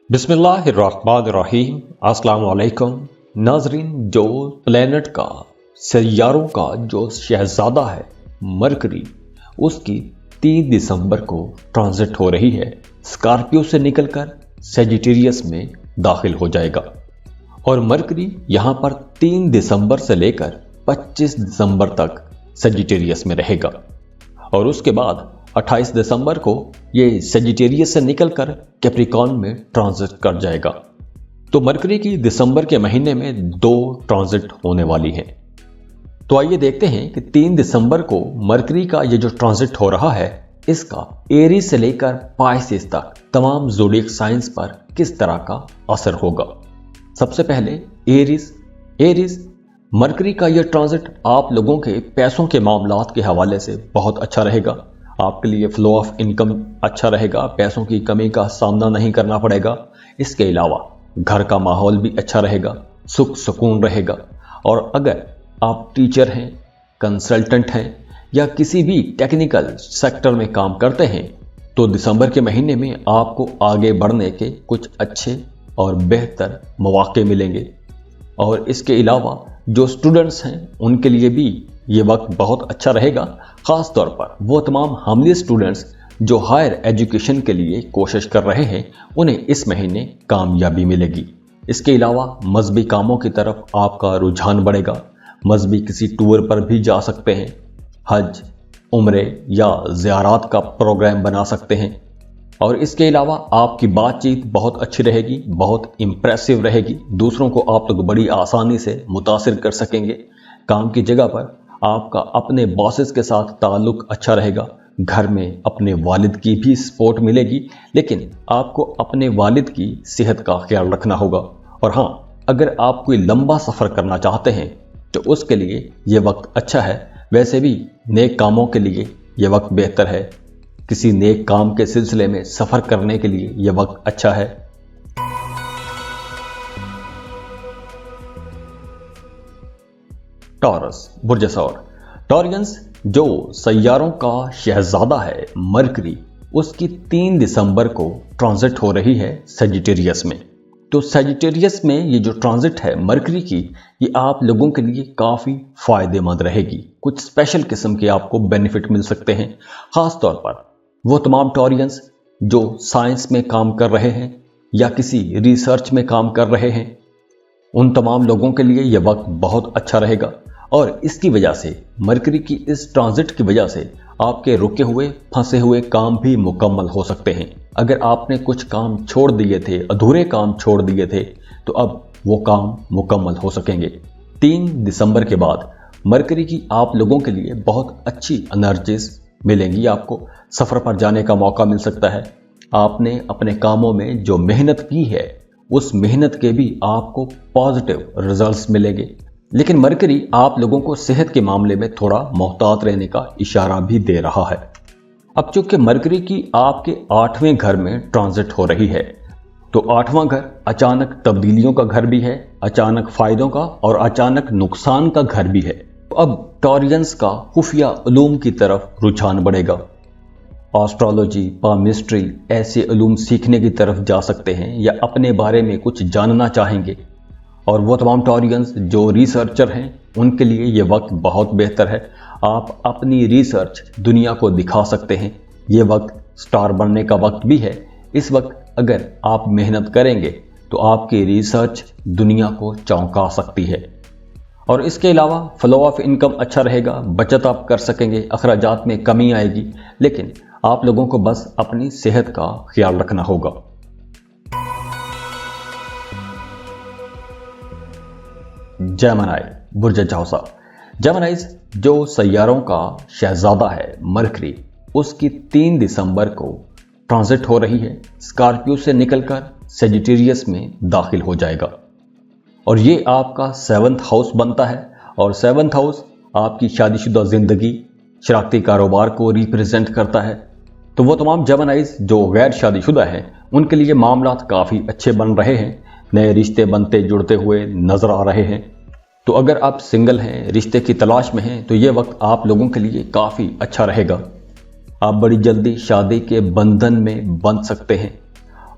बिस्मिल्लाहिर्रहमानिर्रहीम। अस्सलाम वालेकुम नाजरीन। जो प्लेनेट का सैयारों का जो शहजादा है मरकरी, उसकी 3 दिसंबर को ट्रांजिट हो रही है। स्कॉर्पियो से निकलकर सेजिटेरियस में दाखिल हो जाएगा और मरकरी यहाँ पर 3 दिसंबर से लेकर 25 दिसंबर तक सेजिटेरियस में रहेगा और उसके बाद 28 दिसंबर को ये सेजिटेरियस से निकलकर कैप्रिकॉर्न में ट्रांजिट कर जाएगा। तो मरकरी की दिसंबर के महीने में 2 ट्रांजिट होने वाली हैं। तो आइए देखते हैं कि 3 दिसंबर को मरकरी का ये जो ट्रांजिट हो रहा है, इसका एरीज से लेकर पाइसेस तक तमाम ज़ोडिएक साइंस पर किस तरह का असर होगा। सबसे पहले एरीज मरकरी का यह ट्रांजिट आप लोगों के पैसों के मामलात के हवाले से बहुत अच्छा रहेगा। आपके लिए फ्लो ऑफ इनकम अच्छा रहेगा, पैसों की कमी का सामना नहीं करना पड़ेगा। इसके अलावा घर का माहौल भी अच्छा रहेगा, सुख सुकून रहेगा। और अगर आप टीचर हैं, कंसल्टेंट हैं या किसी भी टेक्निकल सेक्टर में काम करते हैं तो दिसंबर के महीने में आपको आगे बढ़ने के कुछ अच्छे और बेहतर मौके मिलेंगे। और इसके अलावा जो स्टूडेंट्स हैं उनके लिए भी ये वक्त बहुत अच्छा रहेगा। ख़ास तौर पर वो तमाम हामली स्टूडेंट्स जो हायर एजुकेशन के लिए कोशिश कर रहे हैं, उन्हें इस महीने कामयाबी मिलेगी। इसके अलावा मजहबी कामों की तरफ आपका रुझान बढ़ेगा। मजहबी किसी टूर पर भी जा सकते हैं, हज, उम्रे या ज़ियारत का प्रोग्राम बना सकते हैं। और इसके अलावा आपकी बातचीत बहुत अच्छी रहेगी, बहुत इम्प्रेसिव रहेगी। दूसरों को आप लोग बड़ी आसानी से मुतासिर कर सकेंगे। काम की जगह पर आपका अपने बॉसेस के साथ ताल्लुक अच्छा रहेगा। घर में अपने वालिद की भी सपोर्ट मिलेगी, लेकिन आपको अपने वालिद की सेहत का ख्याल रखना होगा। और हाँ, अगर आप कोई लंबा सफ़र करना चाहते हैं तो उसके लिए ये वक्त अच्छा है। वैसे भी नेक कामों के लिए ये वक्त बेहतर है। किसी नेक काम के सिलसिले में सफ़र करने के लिए ये वक्त अच्छा है। टॉरस बुर्ज सौर। टॉरियंस जो सैयारों का शहजादा है मरकरी, उसकी 3 दिसंबर को ट्रांजिट हो रही है सेजिटेरियस में। तो सेजिटेरियस में ये जो ट्रांजिट है मरकरी की, ये आप लोगों के लिए काफ़ी फ़ायदेमंद रहेगी। कुछ स्पेशल किस्म के आपको बेनिफिट मिल सकते हैं। ख़ास तौर पर वो तमाम टॉरियंस जो साइंस में काम कर रहे हैं या किसी रिसर्च में काम कर रहे हैं, उन तमाम लोगों के लिए यह वक्त बहुत अच्छा रहेगा। और इसकी वजह से, मरकरी की इस ट्रांजिट की वजह से आपके रुके हुए फंसे हुए काम भी मुकम्मल हो सकते हैं। अगर आपने कुछ काम छोड़ दिए थे, अधूरे काम छोड़ दिए थे, तो अब वो काम मुकम्मल हो सकेंगे। 3 दिसंबर के बाद मरकरी की आप लोगों के लिए बहुत अच्छी एनर्जीज मिलेंगी। आपको सफ़र पर जाने का मौका मिल सकता है। आपने अपने कामों में जो मेहनत की है, उस मेहनत के भी आपको पॉजिटिव रिजल्ट्स मिलेंगे। लेकिन मरकरी आप लोगों को सेहत के मामले में थोड़ा मोहतात रहने का इशारा भी दे रहा है। अब चूंकि मरकरी की आपके 8वें घर में ट्रांजिट हो रही है, तो 8वां घर अचानक तब्दीलियों का घर भी है, अचानक फ़ायदों का और अचानक नुकसान का घर भी है। अब टॉरियंस का खुफिया उलूम की तरफ रुझान बढ़ेगा। एस्ट्रोलॉजी, पामिस्ट्री, ऐसे उलूम सीखने की तरफ जा सकते हैं या अपने बारे में कुछ जानना चाहेंगे। और वो तमाम टॉरियंस जो रिसर्चर हैं, उनके लिए ये वक्त बहुत बेहतर है। आप अपनी रिसर्च दुनिया को दिखा सकते हैं। ये वक्त स्टार बनने का वक्त भी है। इस वक्त अगर आप मेहनत करेंगे तो आपकी रिसर्च दुनिया को चौंका सकती है। और इसके अलावा फ्लो ऑफ इनकम अच्छा रहेगा, बचत आप कर सकेंगे, अखराजात में कमी आएगी। लेकिन आप लोगों को बस अपनी सेहत का ख्याल रखना होगा। जेमिनी बुर्ज झौसा। जेमिनीज जो सैयारों का शहजादा है मरकरी, उसकी 3 दिसंबर को ट्रांजिट हो रही है। स्कॉर्पियो से निकलकर सेजिटेरियस में दाखिल हो जाएगा और ये आपका 7th हाउस बनता है। और 7th हाउस आपकी शादीशुदा ज़िंदगी, शराकती कारोबार को रिप्रेजेंट करता है। तो वो तमाम जेमिनीज जो गैर शादीशुदा हैं, उनके लिए मामलात काफ़ी अच्छे बन रहे हैं। नए रिश्ते बनते जुड़ते हुए नज़र आ रहे हैं। तो अगर आप सिंगल हैं, रिश्ते की तलाश में हैं, तो ये वक्त आप लोगों के लिए काफ़ी अच्छा रहेगा। आप बड़ी जल्दी शादी के बंधन में बंध सकते हैं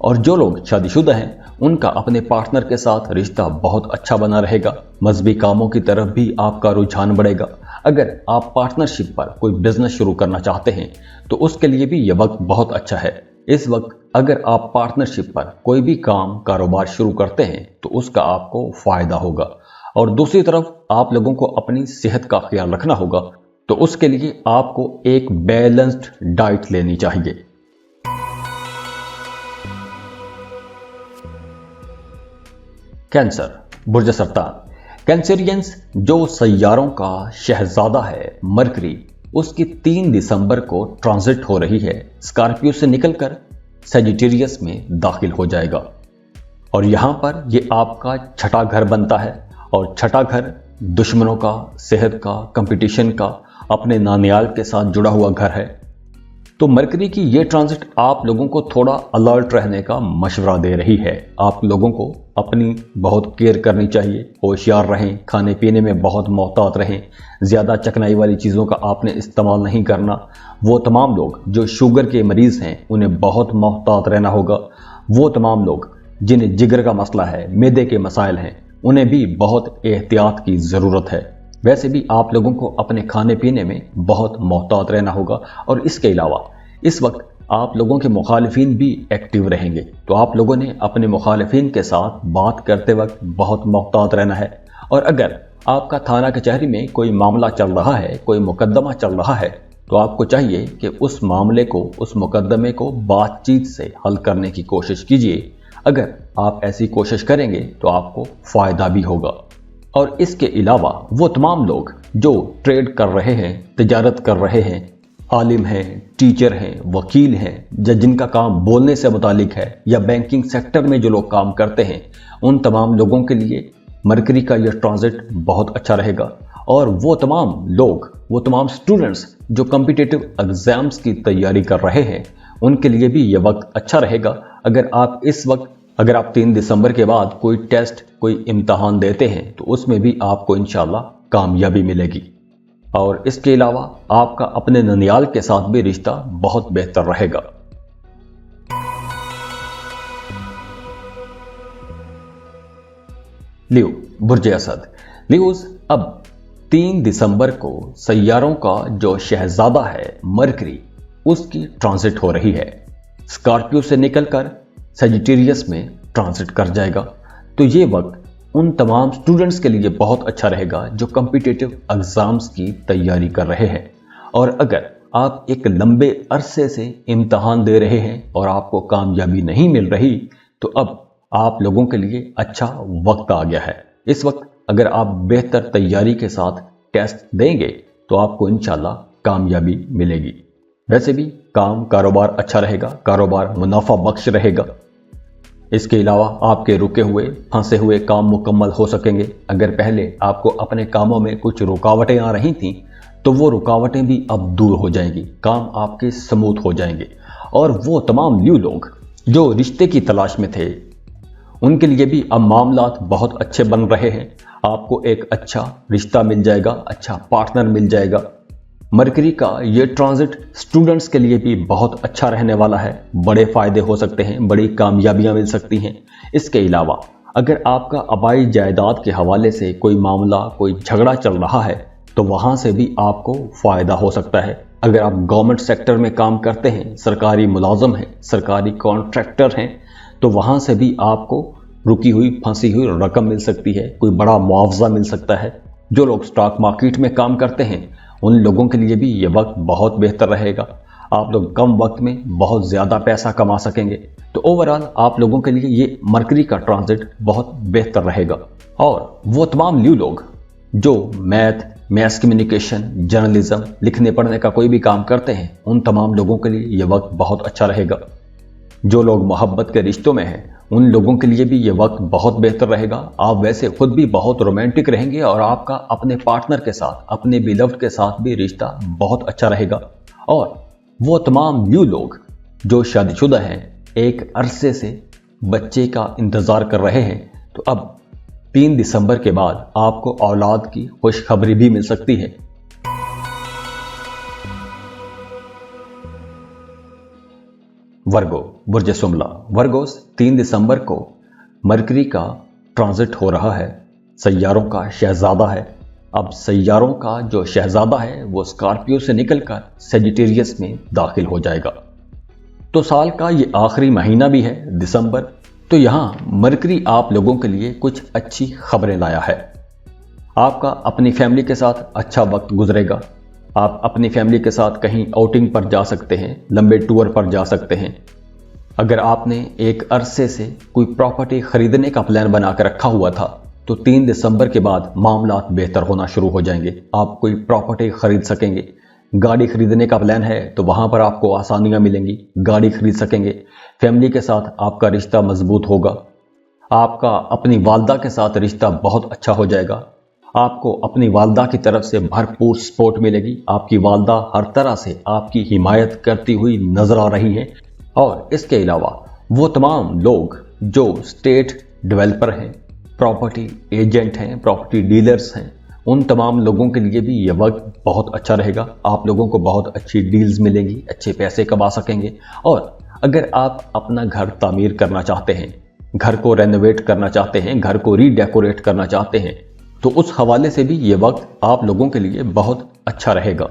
और जो लोग शादीशुदा हैं उनका अपने पार्टनर के साथ रिश्ता बहुत अच्छा बना रहेगा। मजहबी कामों की तरफ भी आपका रुझान बढ़ेगा। अगर आप पार्टनरशिप पर कोई बिजनेस शुरू करना चाहते हैं तो उसके लिए भी यह वक्त बहुत अच्छा है। इस वक्त अगर आप पार्टनरशिप पर कोई भी काम कारोबार शुरू करते हैं तो उसका आपको फायदा होगा। और दूसरी तरफ आप लोगों को अपनी सेहत का ख्याल रखना होगा, तो उसके लिए आपको एक बैलेंस्ड डाइट लेनी चाहिए। कैंसर, बुर्ज सरतान। कैंसरियंस जो सैयारों का शहजादा है मरकरी, उसकी 3 दिसंबर को ट्रांजिट हो रही है। स्कॉर्पियो से निकलकर सजिटेरियस में दाखिल हो जाएगा और यहां पर ये आपका छठा घर बनता है। और छठा घर दुश्मनों का, सेहत का, कंपटीशन का, अपने नानियाल के साथ जुड़ा हुआ घर है। तो मरकरी की ये ट्रांजिट आप लोगों को थोड़ा अलर्ट रहने का मशवरा दे रही है। आप लोगों को अपनी बहुत केयर करनी चाहिए, होशियार रहें, खाने पीने में बहुत मोहतात रहें, ज़्यादा चकनाई वाली चीज़ों का आपने इस्तेमाल नहीं करना। वो तमाम लोग जो शुगर के मरीज़ हैं उन्हें बहुत मोहतात रहना होगा। वो तमाम लोग जिन्हें जिगर का मसला है, मैदे के मसाइल हैं, उन्हें भी बहुत एहतियात की ज़रूरत है। वैसे भी आप लोगों को अपने खाने पीने में बहुत मोहतात रहना होगा। और इसके अलावा इस वक्त आप लोगों के मुखालिफिन भी एक्टिव रहेंगे, तो आप लोगों ने अपने मुखालिफिन के साथ बात करते वक्त बहुत मोहतात रहना है। और अगर आपका थाना कचहरी में कोई मामला चल रहा है, कोई मुकदमा चल रहा है, तो आपको चाहिए कि उस मामले को, उस मुकदमे को बातचीत से हल करने की कोशिश कीजिए। अगर आप ऐसी कोशिश करेंगे तो आपको फ़ायदा भी होगा। और इसके अलावा वो तमाम लोग जो ट्रेड कर रहे हैं, तिजारत कर रहे हैं, आलिम हैं, टीचर हैं, वकील हैं, या जिनका काम बोलने से मुतालिक है, या बैंकिंग सेक्टर में जो लोग काम करते हैं, उन तमाम लोगों के लिए मरकरी का यह ट्रांजिट बहुत अच्छा रहेगा। और वो तमाम लोग, वो तमाम स्टूडेंट्स जो कॉम्पिटिटिव एग्जाम्स की तैयारी कर रहे हैं, उनके लिए भी ये वक्त अच्छा रहेगा। अगर आप 3 दिसंबर के बाद कोई टेस्ट, कोई इम्तहान देते हैं तो उसमें भी आपको इंशाल्लाह कामयाबी मिलेगी। और इसके अलावा आपका अपने ननियाल के साथ भी रिश्ता बहुत बेहतर रहेगा। लियो, बुर्ज असद। लियोज, अब 3 दिसंबर को सैयारों का जो शहजादा है मरकरी, उसकी ट्रांजिट हो रही है। स्कॉर्पियो से निकलकर सजिटेरियस में ट्रांजिट कर जाएगा। तो ये वक्त उन तमाम स्टूडेंट्स के लिए बहुत अच्छा रहेगा जो कॉम्पिटिटिव एग्जाम्स की तैयारी कर रहे हैं। और अगर आप एक लंबे अरसे से इम्तहान दे रहे हैं और आपको कामयाबी नहीं मिल रही, तो अब आप लोगों के लिए अच्छा वक्त आ गया है। इस वक्त अगर आप बेहतर तैयारी के साथ टेस्ट देंगे तो आपको इंशाल्लाह कामयाबी मिलेगी। वैसे भी काम कारोबार अच्छा रहेगा, कारोबार मुनाफा बख्श रहेगा। इसके अलावा आपके रुके हुए, फंसे हुए काम मुकम्मल हो सकेंगे। अगर पहले आपको अपने कामों में कुछ रुकावटें आ रही थीं तो वो रुकावटें भी अब दूर हो जाएंगी, काम आपके स्मूथ हो जाएंगे। और वो तमाम न्यू लोग जो रिश्ते की तलाश में थे, उनके लिए भी अब मामलात बहुत अच्छे बन रहे हैं। आपको एक अच्छा रिश्ता मिल जाएगा, अच्छा पार्टनर मिल जाएगा। मरकरी का ये ट्रांजिट स्टूडेंट्स के लिए भी बहुत अच्छा रहने वाला है। बड़े फायदे हो सकते हैं, बड़ी कामयाबियां मिल सकती हैं। इसके अलावा अगर आपका आबाई जायदाद के हवाले से कोई मामला, कोई झगड़ा चल रहा है, तो वहां से भी आपको फायदा हो सकता है। अगर आप गवर्नमेंट सेक्टर में काम करते हैं, सरकारी मुलाजम हैं, सरकारी कॉन्ट्रैक्टर हैं, तो वहां से भी आपको रुकी हुई, फंसी हुई रकम मिल सकती है, कोई बड़ा मुआवजा मिल सकता है। जो लोग स्टॉक मार्केट में काम करते हैं, उन लोगों के लिए भी ये वक्त बहुत बेहतर रहेगा। आप लोग कम वक्त में बहुत ज़्यादा पैसा कमा सकेंगे। तो ओवरऑल आप लोगों के लिए ये मरकरी का ट्रांजिट बहुत बेहतर रहेगा। और वो तमाम न्यू लोग जो मैथ्स कम्युनिकेशन, जर्नलिज्म, लिखने पढ़ने का कोई भी काम करते हैं, उन तमाम लोगों के लिए ये वक्त बहुत अच्छा रहेगा। जो लोग मोहब्बत के रिश्तों में हैं, उन लोगों के लिए भी ये वक्त बहुत बेहतर रहेगा। आप वैसे खुद भी बहुत रोमांटिक रहेंगे और आपका अपने पार्टनर के साथ, अपने बिलव्ड के साथ भी रिश्ता बहुत अच्छा रहेगा। और वो तमाम न्यू लोग जो शादीशुदा हैं, एक अरसे से बच्चे का इंतज़ार कर रहे हैं, तो अब 3 दिसंबर के बाद आपको औलाद की खुशखबरी भी मिल सकती है। वर्गो, बुर्ज सुमला। वर्गोस 3 दिसंबर को मरकरी का ट्रांजिट हो रहा है, सैयारों का शहजादा है। अब सैयारों का जो शहजादा है वो स्कॉर्पियो से निकलकर सेजिटेरियस में दाखिल हो जाएगा। तो साल का ये आखिरी महीना भी है, दिसंबर। तो यहाँ मरकरी आप लोगों के लिए कुछ अच्छी खबरें लाया है। आपका अपनी फैमिली के साथ अच्छा वक्त गुजरेगा। आप अपनी फैमिली के साथ कहीं आउटिंग पर जा सकते हैं, लंबे टूर पर जा सकते हैं। अगर आपने एक अरसे से कोई प्रॉपर्टी खरीदने का प्लान बना कर रखा हुआ था तो 3 दिसंबर के बाद मामलात बेहतर होना शुरू हो जाएंगे। आप कोई प्रॉपर्टी खरीद सकेंगे। गाड़ी खरीदने का प्लान है तो वहां पर आपको आसानियां मिलेंगी, गाड़ी खरीद सकेंगे। फैमिली के साथ आपका रिश्ता मजबूत होगा। आपका अपनी वालदा के साथ रिश्ता बहुत अच्छा हो जाएगा। आपको अपनी वालदा की तरफ से भरपूर सपोर्ट मिलेगी। आपकी वालदा हर तरह से आपकी हिमायत करती हुई नजर आ रही हैं। और इसके अलावा वो तमाम लोग जो स्टेट डेवलपर हैं, प्रॉपर्टी एजेंट हैं, प्रॉपर्टी डीलर्स हैं, उन तमाम लोगों के लिए भी ये वक्त बहुत अच्छा रहेगा। आप लोगों को बहुत अच्छी डील्स मिलेंगी, अच्छे पैसे कमा सकेंगे। और अगर आप अपना घर तामीर करना चाहते हैं, घर को रेनोवेट करना चाहते हैं, घर को रीडेकोरेट करना चाहते हैं, तो उस हवाले से भी ये वक्त आप लोगों के लिए बहुत अच्छा रहेगा।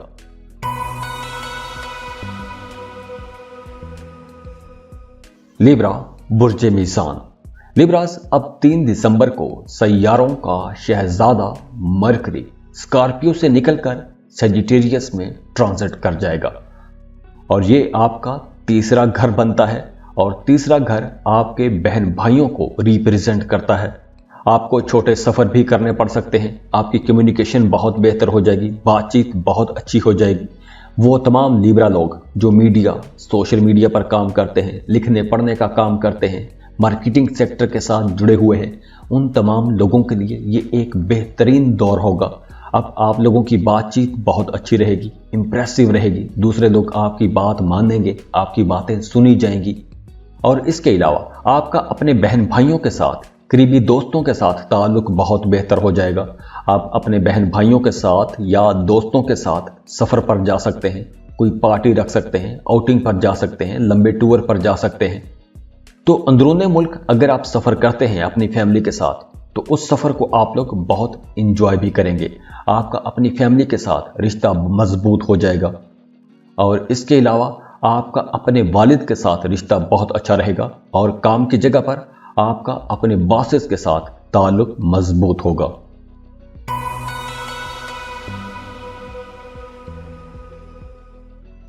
लिब्रा, बुर्ज मीज़ान। लिब्रास अब 3 दिसंबर को सैयारों का शहजादा मरकरी स्कॉर्पियो से निकलकर सेजिटेरियस में ट्रांजिट कर जाएगा। और ये आपका तीसरा घर बनता है। और तीसरा घर आपके बहन भाइयों को रिप्रेजेंट करता है। आपको छोटे सफ़र भी करने पड़ सकते हैं। आपकी कम्युनिकेशन बहुत बेहतर हो जाएगी, बातचीत बहुत अच्छी हो जाएगी। वो तमाम लिब्रा लोग जो मीडिया, सोशल मीडिया पर काम करते हैं, लिखने पढ़ने का काम करते हैं, मार्केटिंग सेक्टर के साथ जुड़े हुए हैं, उन तमाम लोगों के लिए ये एक बेहतरीन दौर होगा। अब आप लोगों की बातचीत बहुत अच्छी रहेगी, इंप्रेसिव रहेगी। दूसरे लोग आपकी बात मानेंगे, आपकी बातें सुनी जाएंगी। और इसके अलावा आपका अपने बहन भाइयों के साथ, करीबी दोस्तों के साथ ताल्लुक बहुत बेहतर हो जाएगा। आप अपने बहन भाइयों के साथ या दोस्तों के साथ सफ़र पर जा सकते हैं, कोई पार्टी रख सकते हैं, आउटिंग पर जा सकते हैं, लंबे टूर पर जा सकते हैं। तो अंदरूनी मुल्क अगर आप सफ़र करते हैं अपनी फैमिली के साथ तो उस सफ़र को आप लोग बहुत इंजॉय भी करेंगे। आपका अपनी फैमिली के साथ रिश्ता मजबूत हो जाएगा। और इसके अलावा आपका अपने वालिद के साथ रिश्ता बहुत अच्छा रहेगा। और काम की जगह पर आपका अपने बॉसेस के साथ ताल्लुक मजबूत होगा।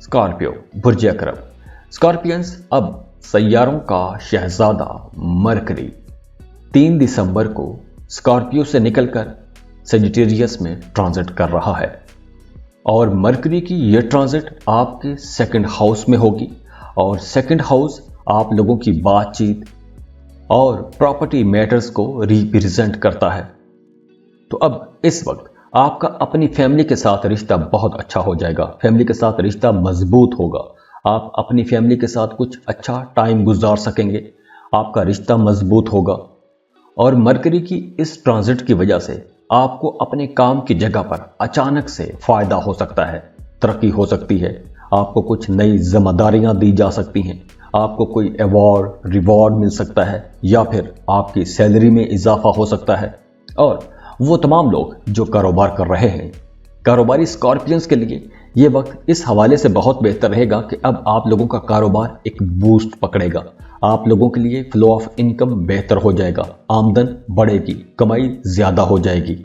स्कॉर्पियो, बुर्ज अकरब। स्कॉर्पियंस अब सैयारों का शहजादा मरकरी 3 दिसंबर को स्कॉर्पियो से निकलकर सेजिटेरियस में ट्रांजिट कर रहा है। और मरकरी की यह ट्रांजिट आपके सेकंड हाउस में होगी। और सेकंड हाउस आप लोगों की बातचीत और प्रॉपर्टी मैटर्स को रिप्रेजेंट करता है। तो अब इस वक्त आपका अपनी फैमिली के साथ रिश्ता बहुत अच्छा हो जाएगा। फैमिली के साथ रिश्ता मजबूत होगा। आप अपनी फैमिली के साथ कुछ अच्छा टाइम गुजार सकेंगे। आपका रिश्ता मजबूत होगा। और मरकरी की इस ट्रांजिट की वजह से आपको अपने काम की जगह पर अचानक से फायदा हो सकता है, तरक्की हो सकती है। आपको कुछ नई जिम्मेदारियां दी जा सकती हैं। आपको कोई अवार्ड, रिवॉर्ड मिल सकता है या फिर आपकी सैलरी में इजाफा हो सकता है। और वो तमाम लोग जो कारोबार कर रहे हैं, कारोबारी स्कॉर्पियंस के लिए ये वक्त इस हवाले से बहुत बेहतर रहेगा कि अब आप लोगों का कारोबार एक बूस्ट पकड़ेगा। आप लोगों के लिए फ्लो ऑफ इनकम बेहतर हो जाएगा, आमदन बढ़ेगी, कमाई ज्यादा हो जाएगी।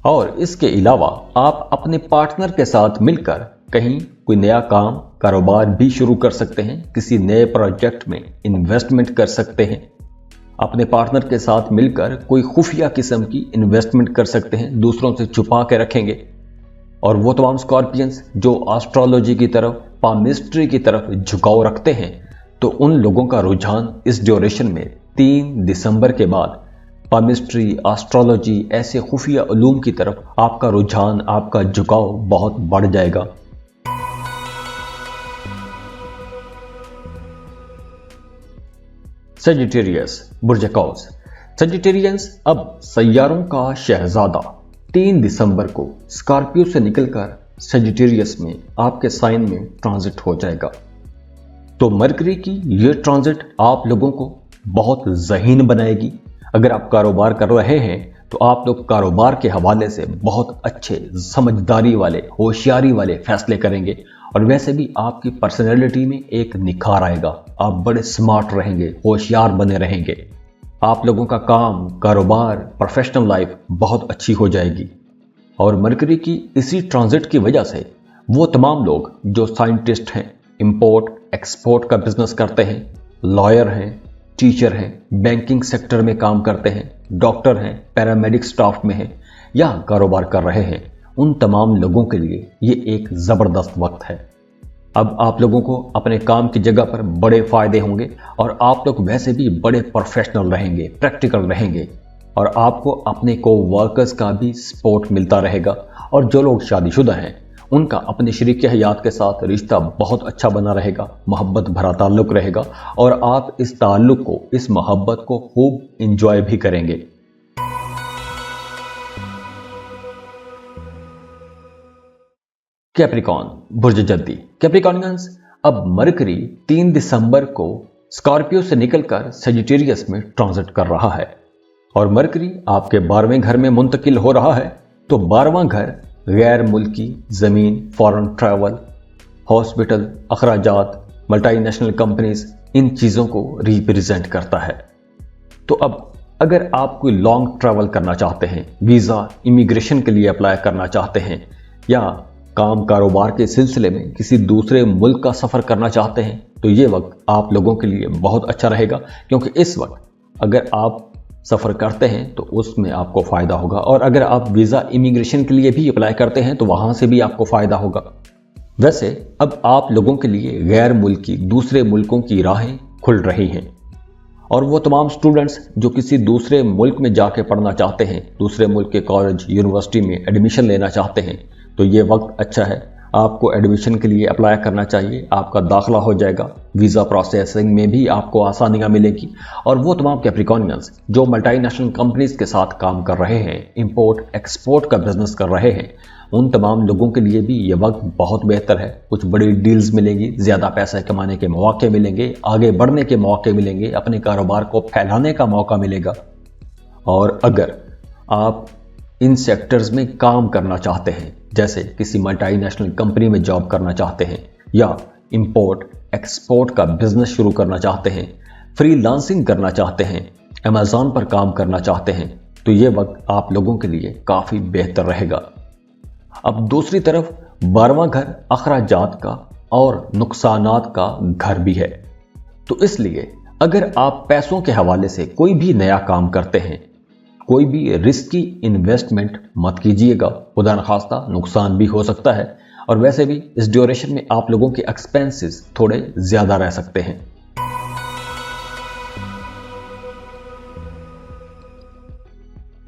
और इसके अलावा आप अपने पार्टनर के साथ मिलकर कहीं कोई नया काम, कारोबार भी शुरू कर सकते हैं। किसी नए प्रोजेक्ट में इन्वेस्टमेंट कर सकते हैं। अपने पार्टनर के साथ मिलकर कोई खुफिया किस्म की इन्वेस्टमेंट कर सकते हैं, दूसरों से छुपा के रखेंगे। और वो तमाम स्कॉर्पियंस जो एस्ट्रोलॉजी की तरफ, पामिस्ट्री की तरफ झुकाव रखते हैं, तो उन लोगों का रुझान इस ड्यूरेशन में 3 दिसंबर के बाद पामिस्ट्री, एस्ट्रोलॉजी, ऐसे खुफिया उलूम की तरफ आपका रुझान, आपका झुकाव बहुत बढ़ जाएगा। सेजिटेरियस, बुर्ज कौस। सेजिटेरियंस अब सैयारों का शहजादा 3 दिसंबर को स्कॉर्पियो से निकलकर सेजिटेरियस में आपके साइन में ट्रांजिट हो जाएगा। तो मरकरी की ये ट्रांजिट आप लोगों को बहुत ज़हीन बनाएगी। अगर आप कारोबार कर रहे हैं तो आप लोग कारोबार के हवाले से बहुत अच्छे, समझदारी वाले, होशियारी वाले फैसले करेंगे और वैसे भी आपकी पर्सनैलिटी में एक निखार आएगा। आप बड़े स्मार्ट रहेंगे, होशियार बने रहेंगे। आप लोगों का काम, कारोबार, प्रोफेशनल लाइफ बहुत अच्छी हो जाएगी। और मरकरी की इसी ट्रांजिट की वजह से वो तमाम लोग जो साइंटिस्ट हैं, इंपोर्ट एक्सपोर्ट का बिजनेस करते हैं, लॉयर हैं, टीचर हैं, बैंकिंग सेक्टर में काम करते हैं, डॉक्टर हैं, पैरामेडिक स्टाफ में हैं या कारोबार कर रहे हैं, उन तमाम लोगों के लिए ये एक ज़बरदस्त वक्त है। अब आप लोगों को अपने काम की जगह पर बड़े फ़ायदे होंगे और आप लोग वैसे भी बड़े प्रोफेशनल रहेंगे, प्रैक्टिकल रहेंगे और आपको अपने को वर्कर्स का भी सपोर्ट मिलता रहेगा। और जो लोग शादीशुदा हैं उनका अपने शरीक हयात के साथ रिश्ता बहुत अच्छा बना रहेगा, मोहब्बत भरा ताल्लुक़ रहेगा और आप इस ताल्लुक़ को, इस मोहब्बत को खूब इंजॉय भी करेंगे। कैप्रिकॉन, बुर्ज जद्दी। कैप्रिकॉनियंस, अब मरकरी 3 दिसंबर को स्कॉर्पियो से निकलकर सजिटेरियस में ट्रांजिट कर रहा है और मरकरी आपके 12वें घर में मुंतकिल हो रहा है। तो 12वां घर गैर मुल्की ज़मीन, फॉरेन ट्रैवल, हॉस्पिटल, अखराजात, मल्टीनेशनल कंपनीज, इन चीज़ों को रिप्रेजेंट करता है। तो अब अगर आप कोई लॉन्ग ट्रैवल करना चाहते हैं, वीज़ा, इमिग्रेशन के लिए अप्लाई करना चाहते हैं या काम कारोबार के सिलसिले में किसी दूसरे मुल्क का सफ़र करना चाहते हैं, तो ये वक्त आप लोगों के लिए बहुत अच्छा रहेगा, क्योंकि इस वक्त अगर आप सफ़र करते हैं तो उसमें आपको फ़ायदा होगा और अगर आप वीज़ा, इमिग्रेशन के लिए भी अप्लाई करते हैं तो वहाँ से भी आपको फ़ायदा होगा। वैसे अब आप लोगों के लिए गैर मुल्की, दूसरे मुल्कों की राहें खुल रही हैं और वो तमाम स्टूडेंट्स जो किसी दूसरे मुल्क में जाके पढ़ना चाहते हैं, दूसरे मुल्क के कॉलेज, यूनिवर्सिटी में एडमिशन लेना चाहते हैं, तो ये वक्त अच्छा है। आपको एडमिशन के लिए अप्लाई करना चाहिए, आपका दाखिला हो जाएगा, वीज़ा प्रोसेसिंग में भी आपको आसानियाँ मिलेगी। और वो तमाम कैप्रिकॉनियंस जो मल्टीनेशनल कंपनीज के साथ काम कर रहे हैं, इंपोर्ट एक्सपोर्ट का बिजनेस कर रहे हैं, उन तमाम लोगों के लिए भी ये वक्त बहुत बेहतर है। कुछ बड़ी डील्स मिलेंगी, ज़्यादा पैसा कमाने के मौके मिलेंगे, आगे बढ़ने के मौके मिलेंगे, अपने कारोबार को फैलाने का मौका मिलेगा। और अगर आप इन सेक्टर्स में काम करना चाहते हैं, जैसे किसी मल्टीनेशनल कंपनी में जॉब करना चाहते हैं या इंपोर्ट एक्सपोर्ट का बिजनेस शुरू करना चाहते हैं, फ्रीलांसिंग करना चाहते हैं, अमेज़ॉन पर काम करना चाहते हैं, तो ये वक्त आप लोगों के लिए काफ़ी बेहतर रहेगा। अब दूसरी तरफ 12वां घर अखराजात का और नुकसानात का घर भी है। तो इसलिए अगर आप पैसों के हवाले से कोई भी नया काम करते हैं, कोई भी रिस्की इन्वेस्टमेंट मत कीजिएगा, खुदा न खास्ता नुकसान भी हो सकता है और वैसे भी इस ड्यूरेशन में आप लोगों के एक्सपेंसेस थोड़े ज़्यादा रह सकते हैं।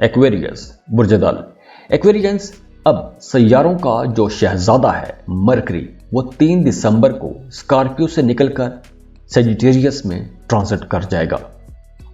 एक्वेरियस, बुर्ज दल। एक्वेरियंस, अब सैयारों का जो शहजादा है मरकरी, वो 3 दिसंबर को स्कॉर्पियो से निकलकर सजिटेरियस में ट्रांजिट कर जाएगा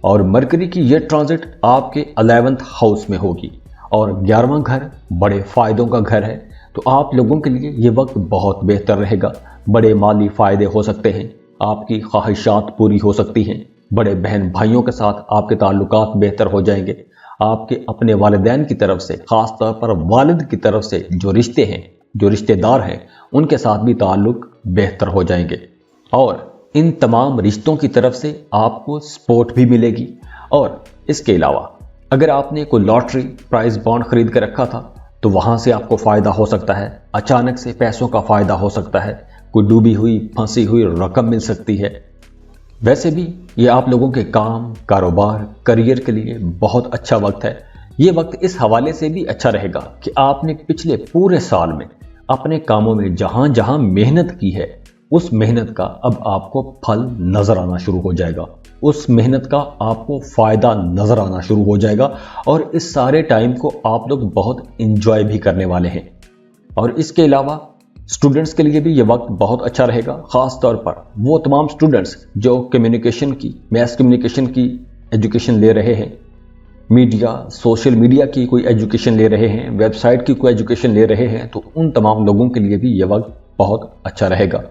और मरकरी की ये ट्रांजिट आपके 11th हाउस में होगी और 11वां घर बड़े फ़ायदों का घर है। तो आप लोगों के लिए ये वक्त बहुत बेहतर रहेगा। बड़े माली फ़ायदे हो सकते हैं, आपकी ख्वाहिशात पूरी हो सकती हैं, बड़े बहन भाइयों के साथ आपके ताल्लुकात बेहतर हो जाएंगे, आपके अपने वालिदैन की तरफ से, ख़ास तौर पर वालिद की तरफ से जो रिश्ते हैं, जो रिश्तेदार हैं, उनके साथ भी ताल्लुक बेहतर हो जाएंगे और इन तमाम रिश्तों की तरफ से आपको सपोर्ट भी मिलेगी। और इसके अलावा अगर आपने कोई लॉटरी प्राइज बॉन्ड खरीद कर रखा था तो वहाँ से आपको फ़ायदा हो सकता है, अचानक से पैसों का फ़ायदा हो सकता है, कोई डूबी हुई, फंसी हुई रकम मिल सकती है। वैसे भी ये आप लोगों के काम, कारोबार, करियर के लिए बहुत अच्छा वक्त है। ये वक्त इस हवाले से भी अच्छा रहेगा कि आपने पिछले पूरे साल में अपने कामों में जहाँ जहाँ मेहनत की है, उस मेहनत का अब आपको फल नजर आना शुरू हो जाएगा, उस मेहनत का आपको फायदा नजर आना शुरू हो जाएगा और इस सारे टाइम को आप लोग बहुत इंजॉय भी करने वाले हैं। और इसके अलावा स्टूडेंट्स के लिए भी ये वक्त बहुत अच्छा रहेगा, खास तौर पर वो तमाम स्टूडेंट्स जो कम्युनिकेशन की, मैस कम्युनिकेशन की एजुकेशन ले रहे हैं, मीडिया, सोशल मीडिया की कोई एजुकेशन ले रहे हैं, वेबसाइट की कोई एजुकेशन ले रहे हैं, तो उन तमाम लोगों के लिए भी ये वक्त बहुत अच्छा रहेगा।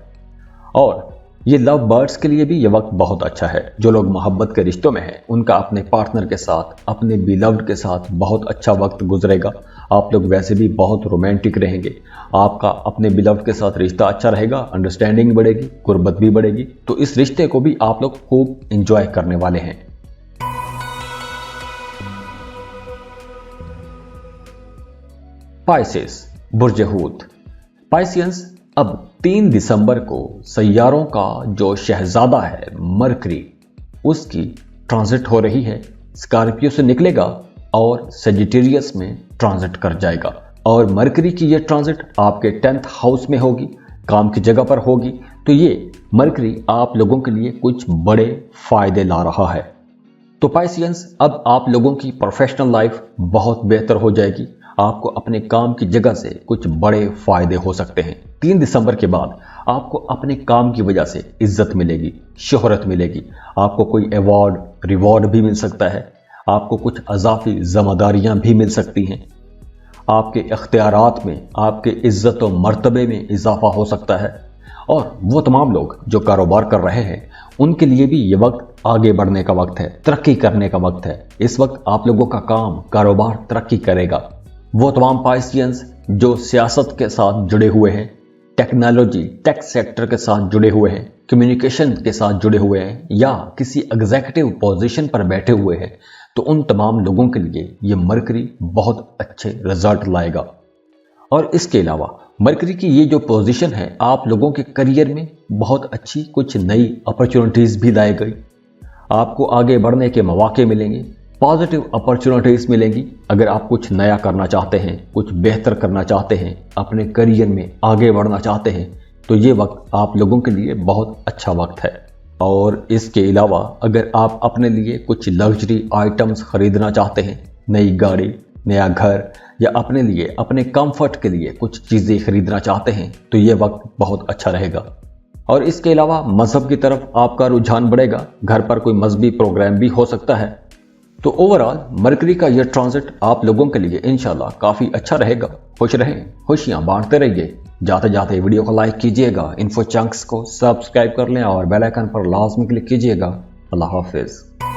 और ये लव बर्ड्स के लिए भी ये वक्त बहुत अच्छा है। जो लोग मोहब्बत के रिश्तों में हैं उनका अपने पार्टनर के साथ, अपने बिलव्ड के साथ बहुत अच्छा वक्त गुजरेगा। आप लोग वैसे भी बहुत रोमांटिक रहेंगे। आपका अपने बिलव्ड के साथ रिश्ता अच्छा रहेगा, अंडरस्टैंडिंग बढ़ेगी, गुर्बत भी बढ़ेगी। तो इस रिश्ते को भी आप लोग खूब इंजॉय करने वाले हैं। पाइसेस, बुर्ज हूत। पाइसियंस, अब 3 दिसंबर को सैयारों का जो शहजादा है मरकरी, उसकी ट्रांजिट हो रही है। स्कॉर्पियो से निकलेगा और सेजिटेरियस में ट्रांजिट कर जाएगा। और मरकरी की ये ट्रांजिट आपके 10th हाउस में होगी, काम की जगह पर होगी। तो ये मरकरी आप लोगों के लिए कुछ बड़े फायदे ला रहा है। तो पाइसियंस, अब आप लोगों की प्रोफेशनल लाइफ बहुत बेहतर हो जाएगी। आपको अपने काम की जगह से कुछ बड़े फायदे हो सकते हैं। 3 दिसंबर के बाद आपको अपने काम की वजह से इज्जत मिलेगी, शोहरत मिलेगी। आपको कोई अवार्ड, रिवॉर्ड भी मिल सकता है। आपको कुछ अजाफी जिम्मेदारियां भी मिल सकती हैं। आपके इख्तियारात में, आपके इज्जत और मर्तबे में इजाफा हो सकता है। और वो तमाम लोग जो कारोबार कर रहे हैं उनके लिए भी ये वक्त आगे बढ़ने का वक्त है, तरक्की करने का वक्त है। इस वक्त आप लोगों का काम, कारोबार तरक्की करेगा। वो तमाम पाइसियंस जो सियासत के साथ जुड़े हुए हैं, टेक्नोलॉजी, टेक सेक्टर के साथ जुड़े हुए हैं, कम्युनिकेशन के साथ जुड़े हुए हैं, या किसी एग्जीक्यूटिव पोजीशन पर बैठे हुए हैं, तो उन तमाम लोगों के लिए ये मरकरी बहुत अच्छे रिजल्ट लाएगा। और इसके अलावा मरकरी की ये जो पोजीशन है आप लोगों के करियर में बहुत अच्छी कुछ नई अपॉर्चुनिटीज भी लाएगी। आपको आगे बढ़ने के मौके मिलेंगे, पॉजिटिव अपॉर्चुनिटीज मिलेंगी। अगर आप कुछ नया करना चाहते हैं, कुछ बेहतर करना चाहते हैं, अपने करियर में आगे बढ़ना चाहते हैं, तो ये वक्त आप लोगों के लिए बहुत अच्छा वक्त है। और इसके अलावा अगर आप अपने लिए कुछ लग्जरी आइटम्स खरीदना चाहते हैं, नई गाड़ी, नया घर, या अपने लिए, अपने कंफर्ट के लिए कुछ चीज़ें खरीदना चाहते हैं, तो ये वक्त बहुत अच्छा रहेगा। और इसके अलावा मजहब की तरफ आपका रुझान बढ़ेगा। घर पर कोई मजहबी प्रोग्राम भी हो सकता है। तो ओवरऑल मरकरी का यह ट्रांजिट आप लोगों के लिए इंशाल्लाह काफ़ी अच्छा रहेगा। खुश रहें, खुशियां बांटते रहिए। जाते जाते वीडियो को लाइक कीजिएगा, इन्फो चंक्स को सब्सक्राइब कर लें और बेल आइकन पर लाजमी क्लिक कीजिएगा। अल्लाह हाफिज़।